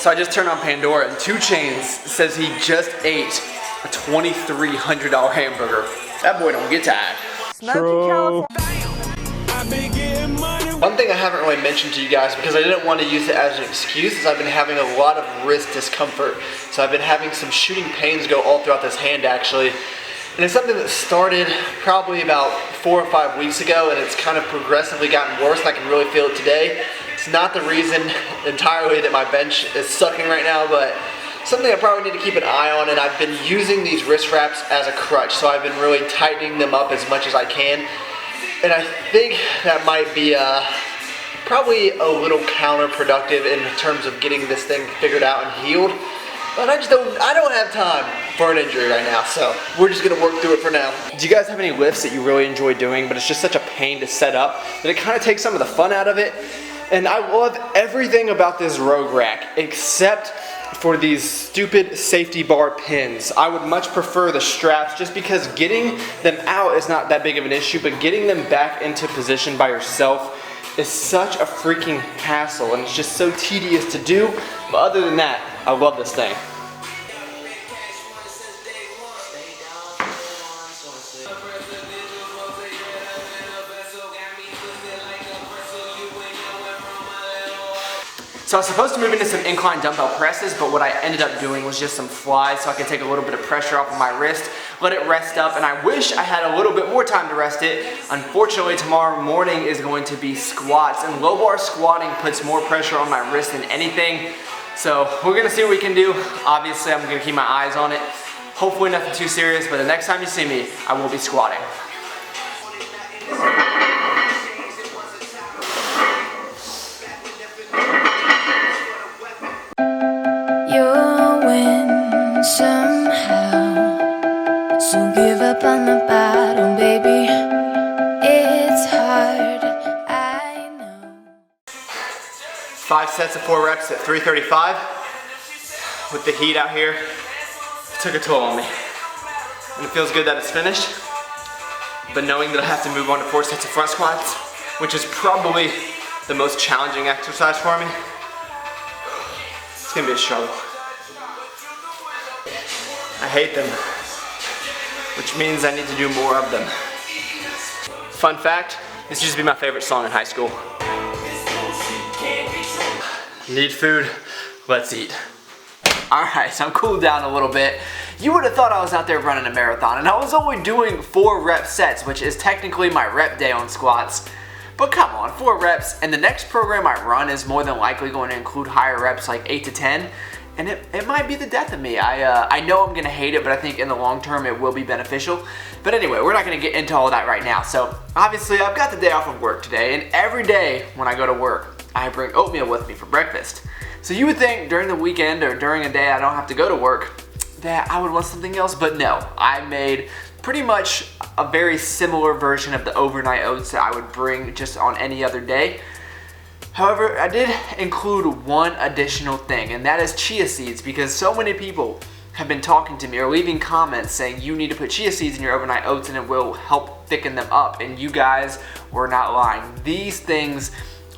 So I just turned on Pandora and 2 Chainz says he just ate a $2,300 hamburger. That boy don't get tired. True. One thing I haven't really mentioned to you guys because I didn't want to use it as an excuse is I've been having a lot of wrist discomfort. So I've been having some shooting pains go all throughout this hand actually. And it's something that started probably about 4 or 5 weeks ago, and it's kind of progressively gotten worse, and I can really feel it today. It's not the reason entirely that my bench is sucking right now, but something I probably need to keep an eye on, and I've been using these wrist wraps as a crutch, so I've been really tightening them up as much as I can. And I think that might be probably a little counterproductive in terms of getting this thing figured out and healed. But I don't have time for an injury right now, so we're just gonna work through it for now. Do you guys have any lifts that you really enjoy doing, but it's just such a pain to set up that it kind of takes some of the fun out of it? And I love everything about this Rogue rack except for these stupid safety bar pins. I would much prefer the straps just because getting them out is not that big of an issue, but getting them back into position by yourself is such a freaking hassle, and it's just so tedious to do. But other than that, I love this thing. So I was supposed to move into some incline dumbbell presses, but what I ended up doing was just some flies so I could take a little bit of pressure off of my wrist, let it rest up, and I wish I had a little bit more time to rest it. Unfortunately, tomorrow morning is going to be squats, and low bar squatting puts more pressure on my wrist than anything. So we're gonna see what we can do. Obviously, I'm gonna keep my eyes on it. Hopefully nothing too serious, but the next time you see me, I will be squatting. Somehow, so give up on the bottom, baby. It's hard, I know. 5 sets of 4 reps at 335. With the heat out here, it took a toll on me. And it feels good that it's finished. But knowing that I have to move on to 4 sets of front squats, which is probably the most challenging exercise for me, it's gonna be a struggle. I hate them, which means I need to do more of them. Fun fact, this used to be my favorite song in high school. Need food, let's eat. Alright, so I'm cooled down a little bit. You would have thought I was out there running a marathon, and I was only doing 4 rep sets, which is technically my rep day on squats. But come on, 4 reps, and the next program I run is more than likely going to include higher reps like 8 to 10. And it might be the death of me. I know I'm gonna hate it, but I think in the long term it will be beneficial. But anyway, we're not gonna get into all that right now. So obviously I've got the day off of work today, and every day when I go to work, I bring oatmeal with me for breakfast. So you would think during the weekend or during a day I don't have to go to work that I would want something else, but no. I made pretty much a very similar version of the overnight oats that I would bring just on any other day. However, I did include one additional thing, and that is chia seeds, because so many people have been talking to me or leaving comments saying you need to put chia seeds in your overnight oats and it will help thicken them up, and you guys were not lying. These things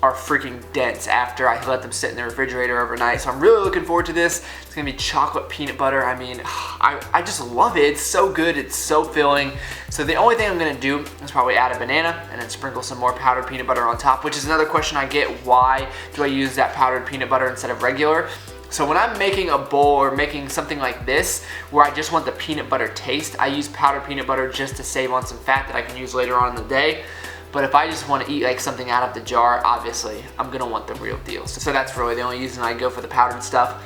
are freaking dense after I let them sit in the refrigerator overnight, so I'm really looking forward to this. It's gonna be chocolate peanut butter. I mean, I just love it. It's so good, it's so filling. So the only thing I'm gonna do is probably add a banana and then sprinkle some more powdered peanut butter on top, which is another question I get. Why do I use that powdered peanut butter instead of regular? So when I'm making a bowl or making something like this where I just want the peanut butter taste, I use powdered peanut butter just to save on some fat that I can use later on in the day. But if I just want to eat like something out of the jar, obviously I'm gonna want the real deal. So that's really the only reason I go for the powdered stuff.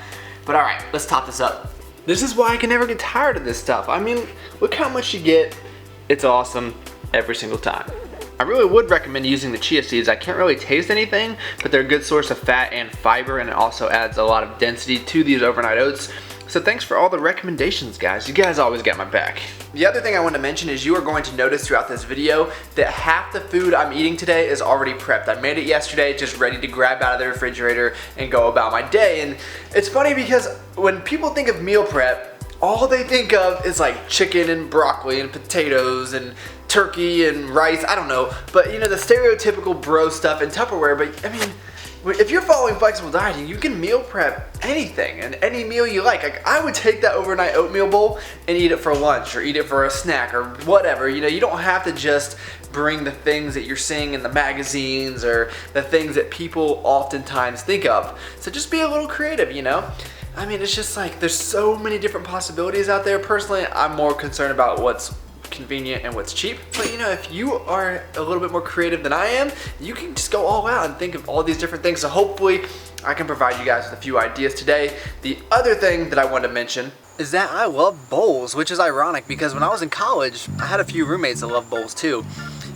But all right, let's top this up. This is why I can never get tired of this stuff. I mean, look how much you get. It's awesome every single time. I really would recommend using the chia seeds. I can't really taste anything, but they're a good source of fat and fiber, and it also adds a lot of density to these overnight oats. So thanks for all the recommendations, guys. You guys always got my back. The other thing I want to mention is you are going to notice throughout this video that half the food I'm eating today is already prepped. I made it yesterday, just ready to grab out of the refrigerator and go about my day. And it's funny because when people think of meal prep, all they think of is like chicken and broccoli and potatoes and turkey and rice, I don't know. But you know, the stereotypical bro stuff in Tupperware, but I mean, if you're following flexible dieting, you can meal prep anything and any meal you like I would take that overnight oatmeal bowl and eat it for lunch or eat it for a snack or whatever. You know, you don't have to just bring the things that you're seeing in the magazines or the things that people oftentimes think of. So just be a little creative, you know? I mean, it's just like there's so many different possibilities out there. Personally, I'm more concerned about what's convenient and what's cheap. But you know, if you are a little bit more creative than I am, you can just go all out and think of all these different things. So hopefully I can provide you guys with a few ideas today. The other thing that I wanted to mention is that I love bowls, which is ironic because when I was in college, I had a few roommates that loved bowls too.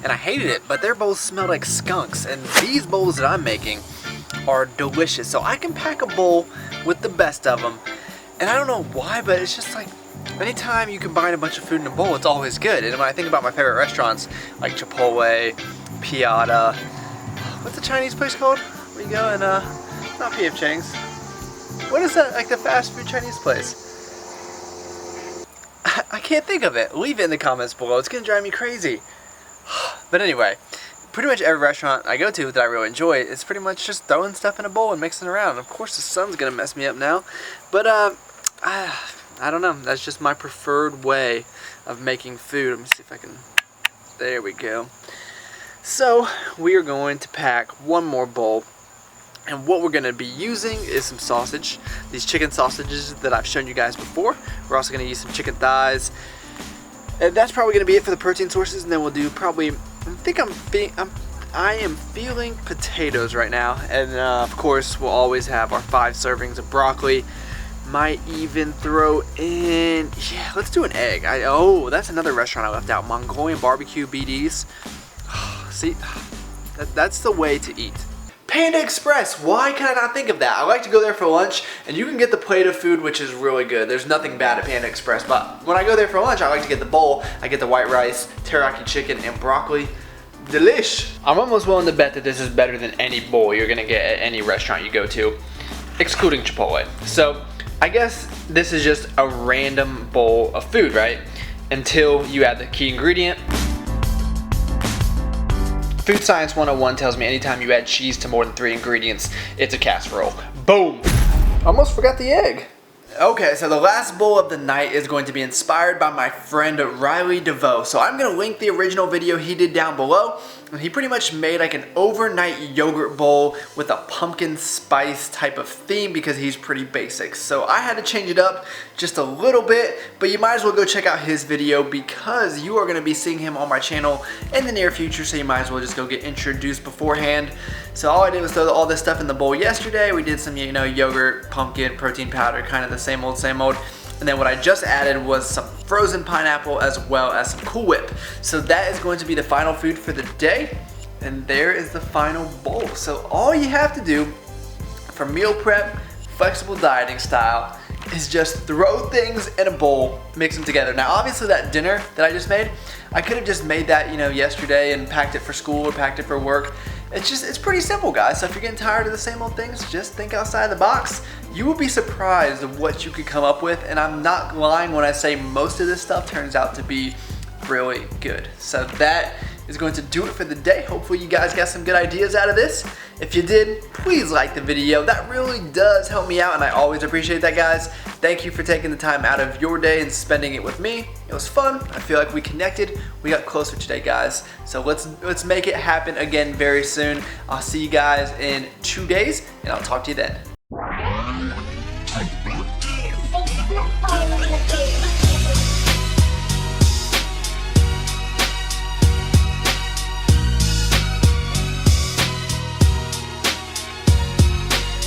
And I hated it, but their bowls smelled like skunks. And these bowls that I'm making are delicious. So I can pack a bowl with the best of them. And I don't know why, but it's just like, anytime you combine a bunch of food in a bowl, it's always good. And when I think about my favorite restaurants, like Chipotle, Piata, what's the Chinese place called? Where you go and, not P.F. Chang's. What is that, like the fast food Chinese place? I can't think of it. Leave it in the comments below. It's gonna drive me crazy. But anyway, pretty much every restaurant I go to that I really enjoy is pretty much just throwing stuff in a bowl and mixing it around. Of course, the sun's gonna mess me up now, but I don't know. That's just my preferred way of making food. Let me see if I can. There we go. So we are going to pack one more bowl. And what we're going to be using is some sausage. These chicken sausages that I've shown you guys before. We're also going to use some chicken thighs. And that's probably going to be it for the protein sources. And then we'll do probably, I am feeling potatoes right now. And of course, we'll always have our 5 servings of broccoli. Might even throw in, yeah, let's do an egg. Oh, that's another restaurant I left out. Mongolian barbecue BDs. See, that's the way to eat. Panda Express, why can I not think of that? I like to go there for lunch, and you can get the plate of food, which is really good. There's nothing bad at Panda Express, but when I go there for lunch, I like to get the bowl. I get the white rice, teriyaki chicken, and broccoli. Delish. I'm almost willing to bet that this is better than any bowl you're gonna get at any restaurant you go to, excluding Chipotle. So, I guess this is just a random bowl of food, right? Until you add the key ingredient. Food Science 101 tells me anytime you add cheese to more than 3 ingredients, it's a casserole. Boom! Almost forgot the egg. Okay, so the last bowl of the night is going to be inspired by my friend Riley DeVoe. So I'm going to link the original video he did down below. And he pretty much made like an overnight yogurt bowl with a pumpkin spice type of theme because he's pretty basic. So I had to change it up just a little bit, but you might as well go check out his video because you are going to be seeing him on my channel in the near future, so you might as well just go get introduced beforehand. So all I did was throw all this stuff in the bowl yesterday. We did some, you know, yogurt, pumpkin, protein powder, kind of the same old, same old. And then what I just added was some frozen pineapple as well as some Cool Whip. So that is going to be the final food for the day. And there is the final bowl. So all you have to do for meal prep, flexible dieting style, is just throw things in a bowl, mix them together. Now obviously that dinner that I just made, I could have just made that, you know, yesterday and packed it for school or packed it for work. It's pretty simple, guys. So if you're getting tired of the same old things, just think outside the box. You will be surprised of what you could come up with, and I'm not lying when I say most of this stuff turns out to be really good. So that is going to do it for the day. Hopefully you guys got some good ideas out of this. If you did, please like the video. That really does help me out, and I always appreciate that, guys. Thank you for taking the time out of your day and spending it with me. It was fun. I feel like we connected. We got closer today, guys. So let's make it happen again very soon. I'll see you guys in 2 days, and I'll talk to you then.